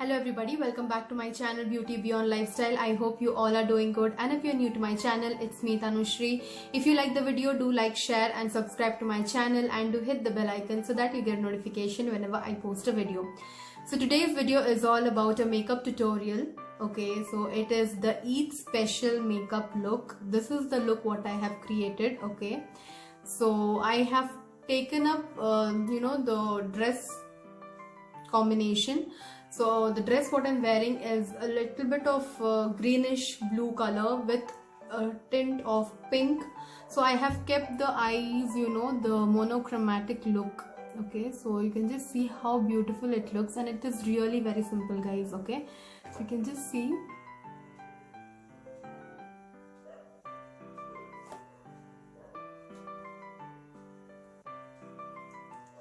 Hello everybody, welcome back to my channel Beauty Beyond Lifestyle. I hope you all are doing good, and if you're new to my channel, it's me Tanushri. If you like the video, do like, share and subscribe to my channel, and do hit the bell icon so that you get notification whenever I post a video. So today's video is all about a makeup tutorial. Okay, so it is the Eid special makeup look. This is the look what I have created. Okay, so I have taken up the dress combination. So the dress what I'm wearing is a little bit of greenish blue color with a tint of pink. So I have kept the eyes, the monochromatic look. Okay, so you can just see how beautiful it looks, and it is really very simple, guys. Okay, so you can just see.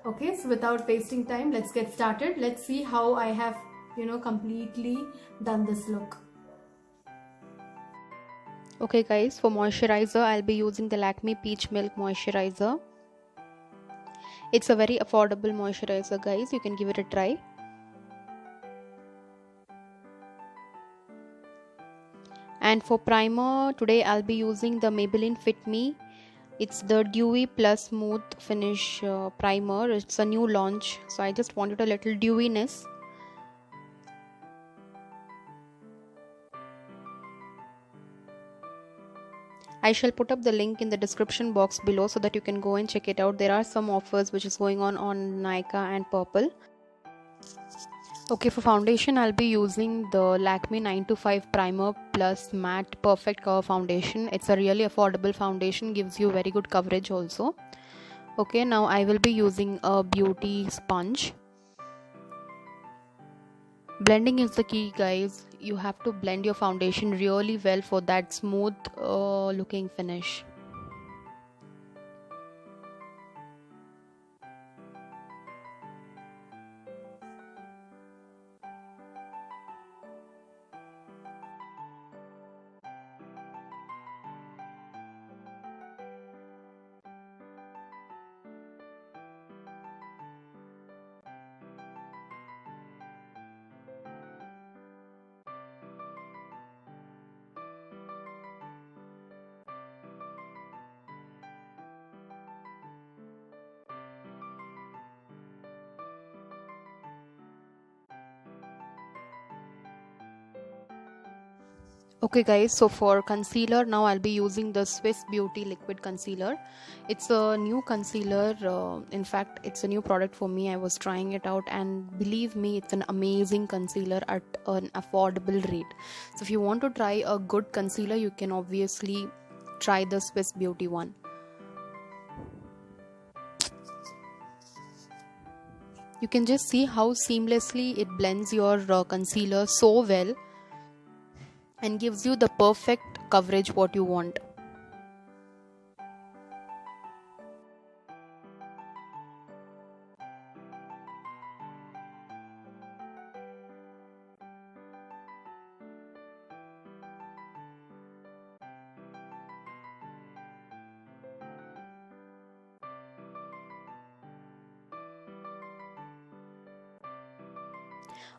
Okay, so without wasting time, let's get started. Let's see how I have completely done this look. Okay guys, for moisturizer I'll be using the Lakme Peach Milk Moisturizer. It's a very affordable moisturizer, guys. You can give it a try. And for primer, today I'll be using the Maybelline Fit Me. It's the Dewy Plus Smooth Finish Primer. It's a new launch, so I just wanted a little dewiness. I shall put up the link in the description box below so that you can go and check it out. There are some offers which is going on Nykaa and Purplle. Okay, for foundation I'll be using the Lakme 925 Primer Plus Matte Perfect Cover Foundation. It's a really affordable foundation, gives you very good coverage also. Okay, now I will be using a beauty sponge. Blending is the key, guys. You have to blend your foundation really well for that smooth looking finish. Okay guys, so for concealer now I'll be using the Swiss Beauty Liquid Concealer. It's a new concealer, in fact it's a new product for me. I was trying it out, and believe me, it's an amazing concealer at an affordable rate. So if you want to try a good concealer, you can obviously try the Swiss Beauty one. You can just see how seamlessly it blends your concealer so well and gives you the perfect coverage what you want.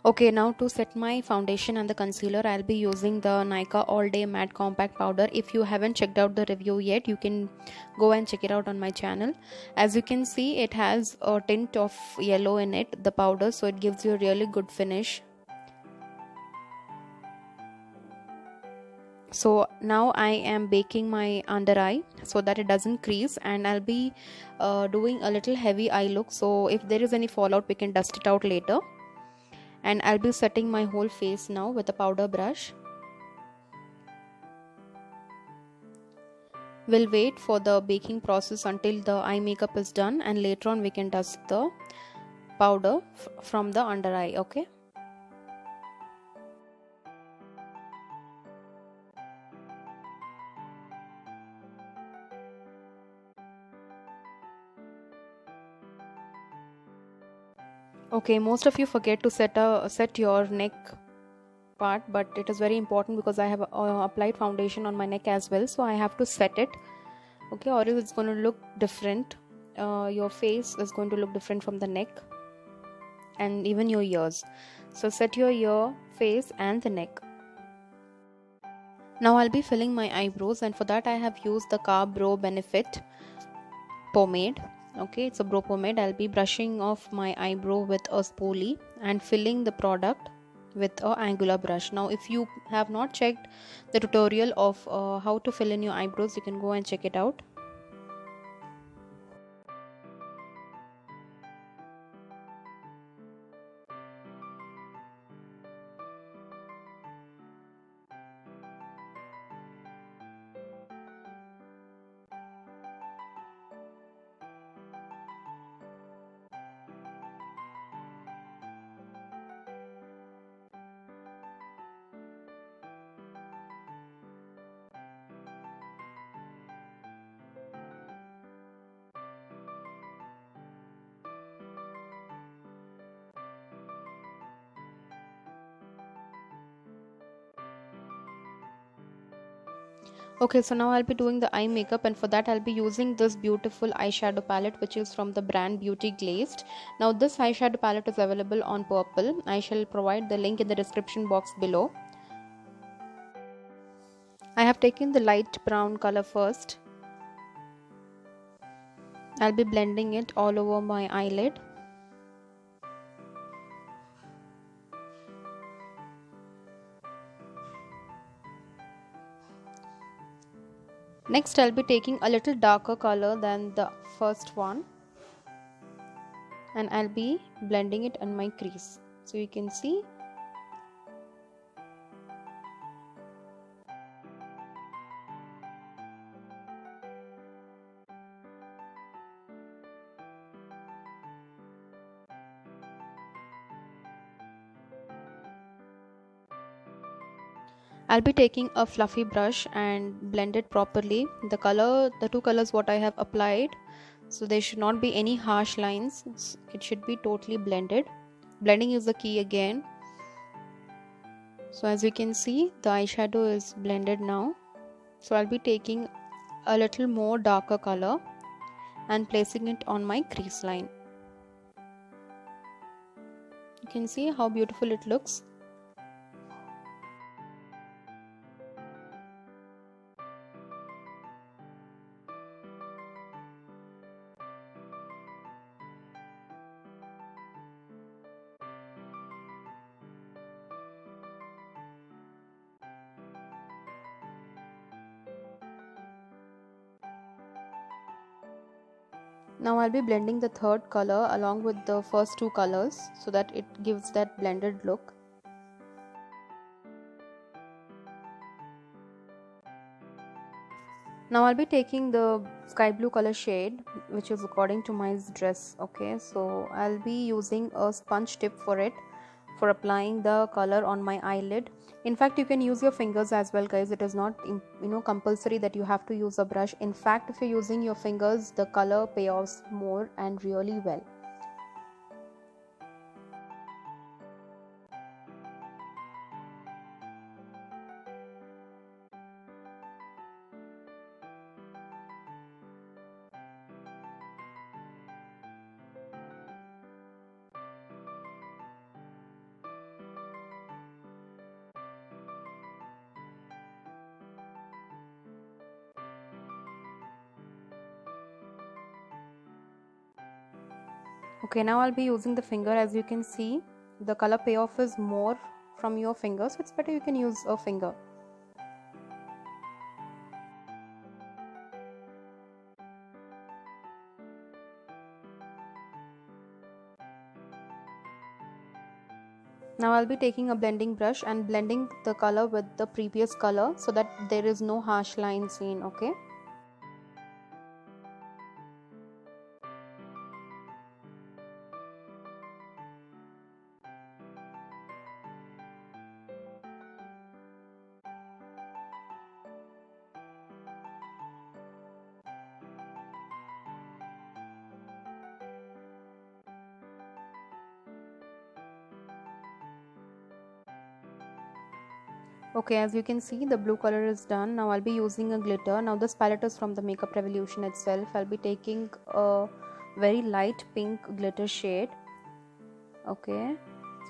Okay, now to set my foundation and the concealer, I'll be using the Nykaa All Day Matte Compact Powder. If you haven't checked out the review yet, you can go and check it out on my channel. As you can see, it has a tint of yellow in it, the powder, so it gives you a really good finish. So now I am baking my under eye so that it doesn't crease, and I'll be doing a little heavy eye look, so if there is any fallout we can dust it out later. And I'll be setting my whole face now with a powder brush. We'll wait for the baking process until the eye makeup is done, and later on we can dust the powder from the under eye. Okay. Okay, most of you forget to set your neck part, but it is very important because I have applied foundation on my neck as well, so I have to set it. Okay, or else it's going to look different. Your face is going to look different from the neck. and even your ears. So set your ear, face and the neck. Now I'll be filling my eyebrows, and for that I have used the Car Brow Benefit pomade. Okay, it's a brow pomade. I'll be brushing off my eyebrow with a spoolie and filling the product with a angular brush. Now if you have not checked the tutorial of how to fill in your eyebrows, you can go and check it out. Okay, so now I'll be doing the eye makeup, and for that I'll be using this beautiful eyeshadow palette which is from the brand Beauty Glazed. Now this eyeshadow palette is available on Purplle. I shall provide the link in the description box below. I have taken the light brown color first. I'll be blending it all over my eyelid. Next I'll be taking a little darker color than the first one, and I'll be blending it on my crease. So you can see I'll be taking a fluffy brush and blend it properly. The two colors what I have applied, so there should not be any harsh lines. It should be totally blended. Blending is the key again. So as you can see, the eyeshadow is blended now. So I'll be taking a little more darker color and placing it on my crease line. You can see how beautiful it looks. Now I'll be blending the third color along with the first two colors so that it gives that blended look. Now I'll be taking the sky blue color shade, which is according to my dress. Okay, so I'll be using a sponge tip for it, for applying the color on my eyelid. In fact, you can use your fingers as well, guys. It is not compulsory that you have to use a brush. In fact, if you're using your fingers, the color payoffs more and really well. Okay, now I'll be using the finger. As you can see, the color payoff is more from your finger, so it's better you can use a finger. Now I'll be taking a blending brush and blending the color with the previous color so that there is no harsh line seen. Okay. Okay, as you can see, the blue color is done. Now I'll be using a glitter. Now this palette is from the Makeup Revolution itself. I'll be taking a very light pink glitter shade. Okay,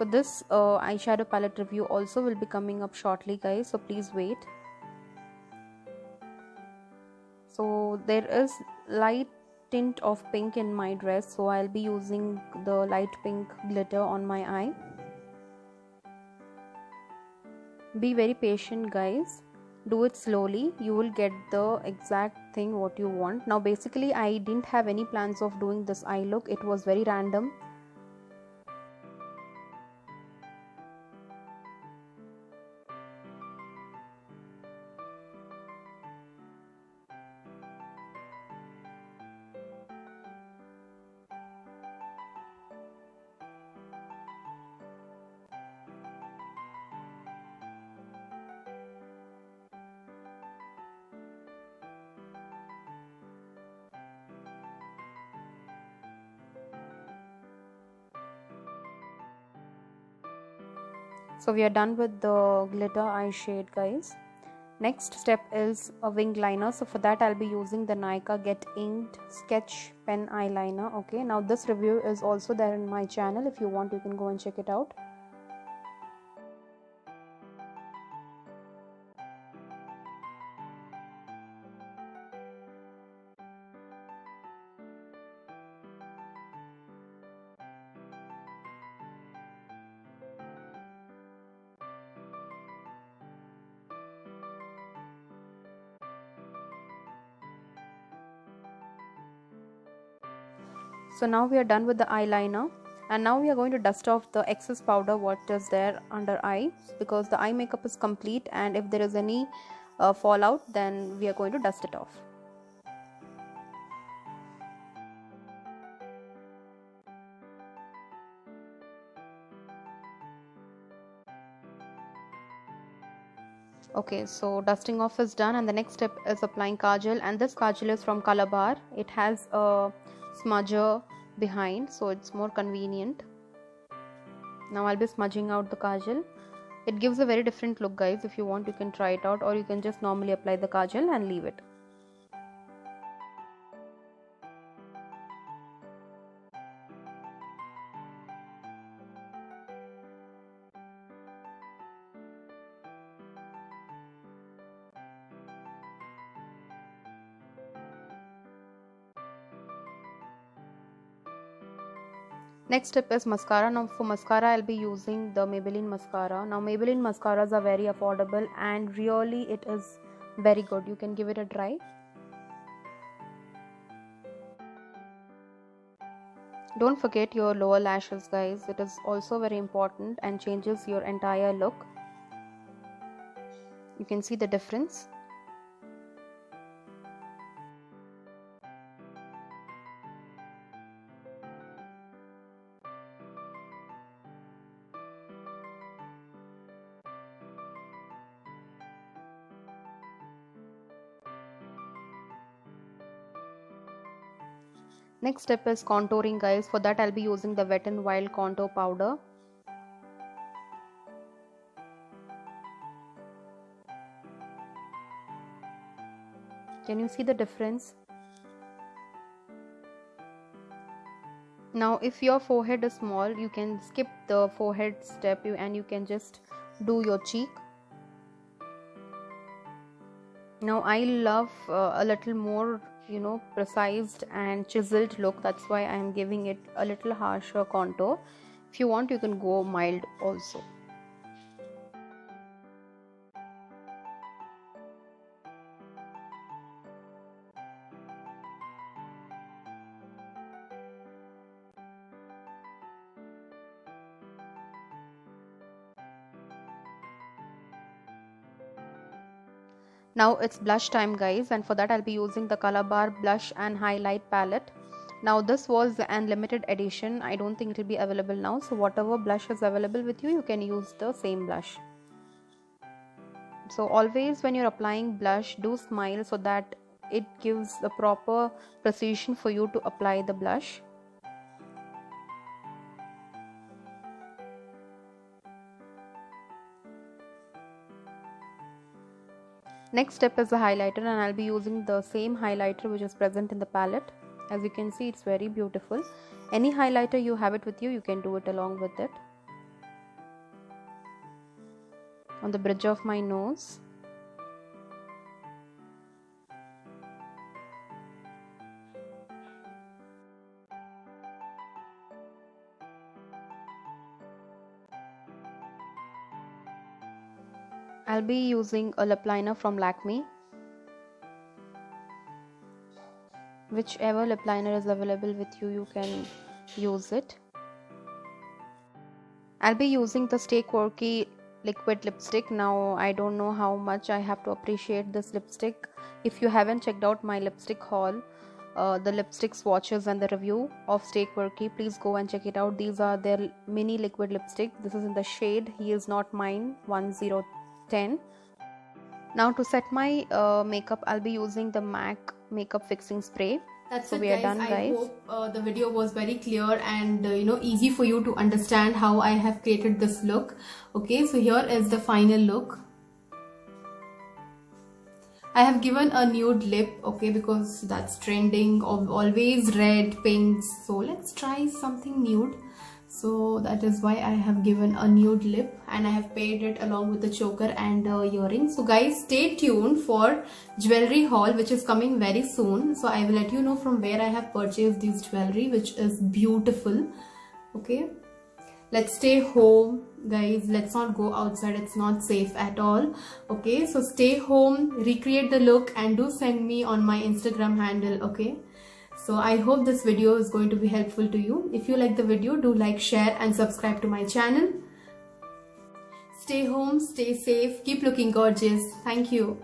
So this eyeshadow palette review also will be coming up shortly, guys, so please wait. So there is light tint of pink in my dress, so I'll be using the light pink glitter on my eye. Be very patient, guys. Do it slowly. You will get the exact thing what you want. Now basically I didn't have any plans of doing this eye look. It was very random. So we are done with the glitter eye shade, guys. Next step is a wing liner. So for that I'll be using the Nykaa Get Inked Sketch Pen Eyeliner. Okay, now this review is also there in my channel. If you want, you can go and check it out. So now we are done with the eyeliner, and now we are going to dust off the excess powder what is there under eye, because the eye makeup is complete, and if there is any fallout, then we are going to dust it off. Okay, so dusting off is done, and the next step is applying Kajal, and this Kajal is from Colorbar. It has a smudger behind, so it's more convenient. Now I'll be smudging out the Kajal. It gives a very different look, guys. If you want, you can try it out, or you can just normally apply the Kajal and leave it. Next step is mascara. Now for mascara I'll be using the Maybelline mascara. Now Maybelline mascaras are very affordable and really it is very good. You can give it a try. Don't forget your lower lashes, guys. It is also very important and changes your entire look. You can see the difference. Next step is contouring, guys. For that I'll be using the Wet n Wild contour powder. Can you see the difference? Now if your forehead is small, you can skip the forehead step and you can just do your cheek. Now I love a little more precise and chiseled look. That's why I am giving it a little harsher contour. If you want, you can go mild also. Now it's blush time, guys, and for that I'll be using the Colorbar blush and highlight palette. Now this was an limited edition. I don't think it will be available now, so whatever blush is available with you, you can use the same blush. So always when you're applying blush, do smile so that it gives the proper precision for you to apply the blush. Next step is the highlighter, and I'll be using the same highlighter which is present in the palette. As you can see, it's very beautiful. Any highlighter you have it with you, you can do it along with it. on the bridge of my nose. I'll be using a lip liner from Lakme. Whichever lip liner is available with you, you can use it. I'll be using the Stay Quirky liquid lipstick. Now I don't know how much I have to appreciate this lipstick. If you haven't checked out my lipstick haul, the lipstick swatches and the review of Stay Quirky, please go and check it out. These are their mini liquid lipstick. This is in the shade He Is Not Mine 1010. Now to set my makeup, I'll be using the M.A.C makeup fixing spray. That's so it, we are done, guys. I hope the video was very clear and easy for you to understand how I have created this look. Okay, so here is the final look. I have given a nude lip, okay, because that's trending, always red, pink. So let's try something nude. So that is why I have given a nude lip, and I have paired it along with the choker and earrings. So guys, stay tuned for jewelry haul, which is coming very soon. So I will let you know from where I have purchased this jewelry, which is beautiful. Okay, let's stay home, guys. Let's not go outside. It's not safe at all. Okay, so stay home, recreate the look, and do send me on my Instagram handle. Okay, so I hope this video is going to be helpful to you. If you like the video, do like, share and subscribe to my channel. Stay home, stay safe, keep looking gorgeous. Thank you.